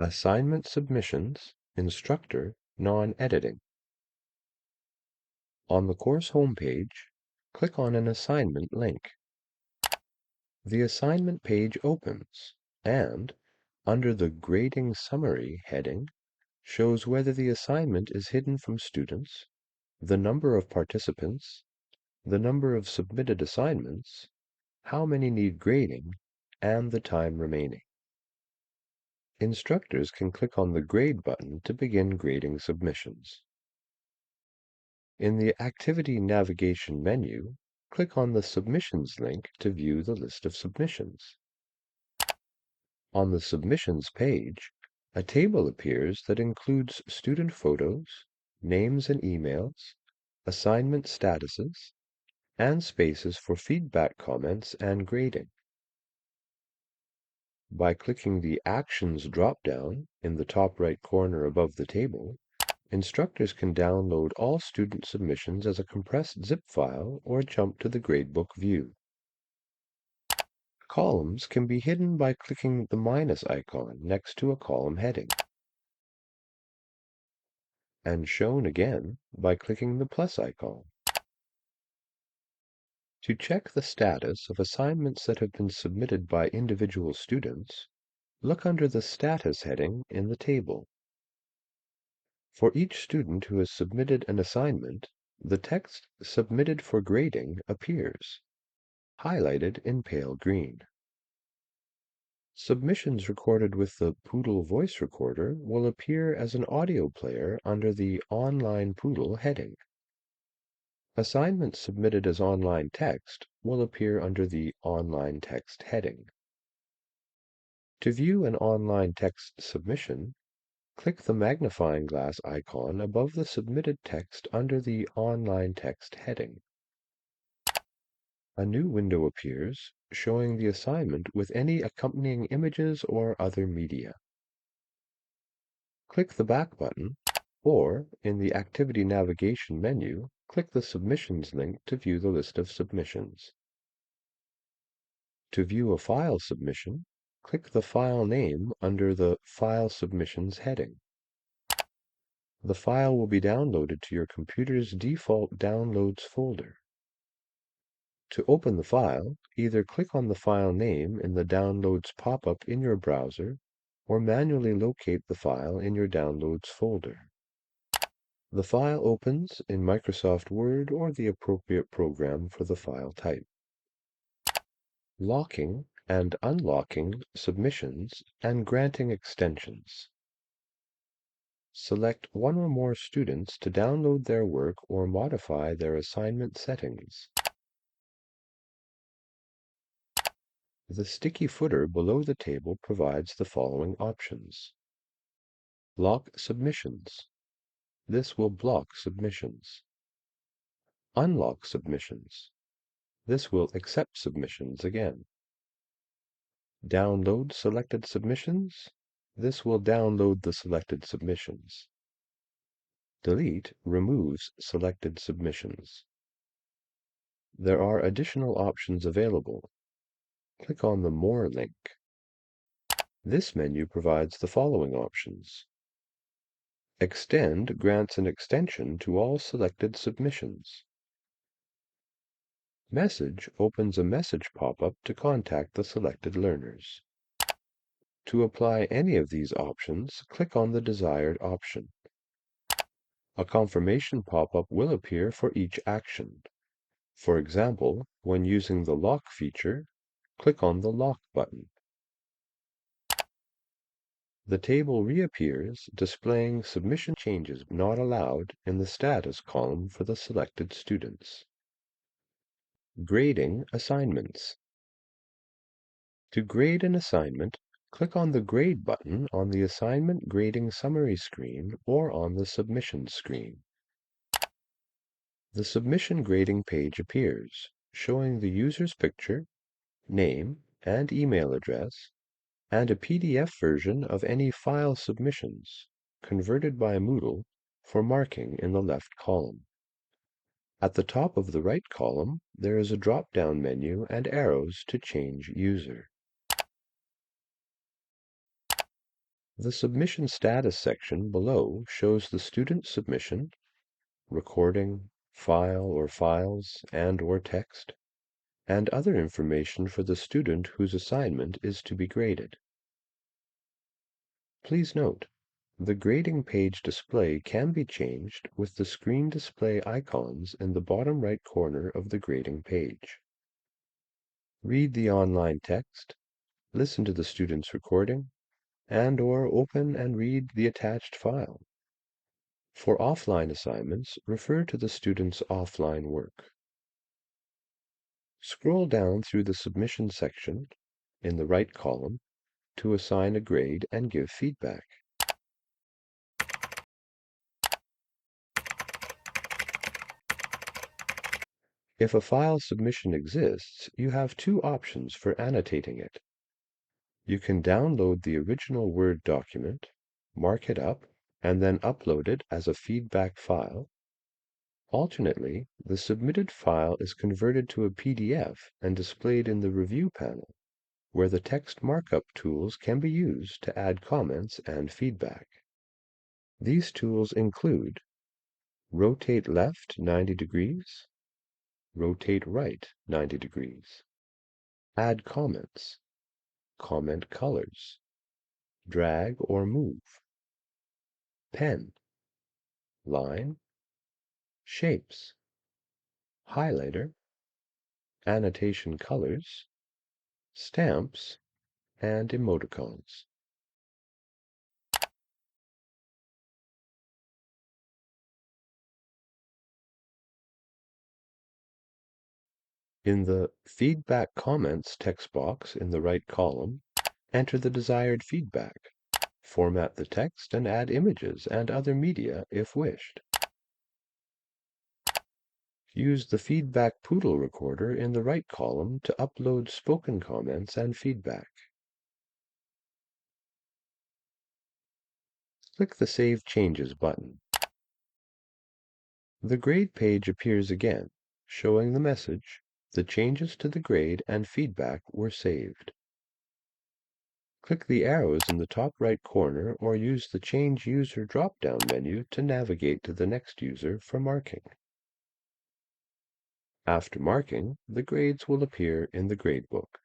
Assignment Submissions, Instructor, Non-Editing. On the course homepage, click on an assignment link. The assignment page opens and, under the Grading Summary heading, shows whether the assignment is hidden from students, the number of participants, the number of submitted assignments, how many need grading, and the time remaining. Instructors can click on the Grade button to begin grading submissions. In the Activity Navigation menu, click on the Submissions link to view the list of submissions. On the Submissions page, a table appears that includes student photos, names and emails, assignment statuses, and spaces for feedback comments and grading. By clicking the Actions drop-down in the top right corner above the table, instructors can download all student submissions as a compressed zip file or jump to the gradebook view. Columns can be hidden by clicking the minus icon next to a column heading, and shown again by clicking the plus icon. To check the status of assignments that have been submitted by individual students, look under the Status heading in the table. For each student who has submitted an assignment, the text "Submitted for Grading" appears, highlighted in pale green. Submissions recorded with the Poodle voice recorder will appear as an audio player under the Online Poodle heading. Assignments submitted as online text will appear under the Online Text heading. To view an online text submission, click the magnifying glass icon above the submitted text under the Online Text heading. A new window appears showing the assignment with any accompanying images or other media. Click the Back button, or in the Activity Navigation menu, click the Submissions link to view the list of submissions. To view a file submission, click the file name under the File Submissions heading. The file will be downloaded to your computer's default Downloads folder. To open the file, either click on the file name in the Downloads pop-up in your browser, or manually locate the file in your Downloads folder. The file opens in Microsoft Word or the appropriate program for the file type. Locking and unlocking submissions and granting extensions. Select one or more students to download their work or modify their assignment settings. The sticky footer below the table provides the following options. Lock submissions. This will block submissions. Unlock submissions. This will accept submissions again. Download selected submissions. This will download the selected submissions. Delete removes selected submissions. There are additional options available. Click on the More link. This menu provides the following options. Extend grants an extension to all selected submissions. Message opens a message pop-up to contact the selected learners. To apply any of these options, click on the desired option. A confirmation pop-up will appear for each action. For example, when using the Lock feature, click on the Lock button. The table reappears, displaying submission changes not allowed in the status column for the selected students. Grading assignments. To grade an assignment, click on the Grade button on the Assignment Grading Summary screen or on the Submissions screen. The submission grading page appears, showing the user's picture, name, and email address, and a PDF version of any file submissions, converted by Moodle, for marking in the left column. At the top of the right column, there is a drop-down menu and arrows to change user. The Submission Status section below shows the student submission, recording, file or files, and/or text, and other information for the student whose assignment is to be graded. Please note, the grading page display can be changed with the screen display icons in the bottom right corner of the grading page. Read the online text, listen to the student's recording, and/or open and read the attached file. For offline assignments, refer to the student's offline work. Scroll down through the submission section in the right column to assign a grade and give feedback. If a file submission exists, you have two options for annotating it. You can download the original Word document, mark it up, and then upload it as a feedback file. Alternately, the submitted file is converted to a PDF and displayed in the Review panel, where the text markup tools can be used to add comments and feedback. These tools include Rotate Left 90 degrees, Rotate Right 90 degrees, Add Comments, Comment Colors, Drag or Move, Pen, Line, Shapes, Highlighter, Annotation Colors, Stamps, and Emoticons. In the Feedback Comments text box in the right column, enter the desired feedback. Format the text and add images and other media if wished. Use the Feedback Poodle recorder in the right column to upload spoken comments and feedback. Click the Save Changes button. The grade page appears again, showing the message, "The changes to the grade and feedback were saved." Click the arrows in the top right corner or use the Change User drop-down menu to navigate to the next user for marking. After marking, the grades will appear in the gradebook.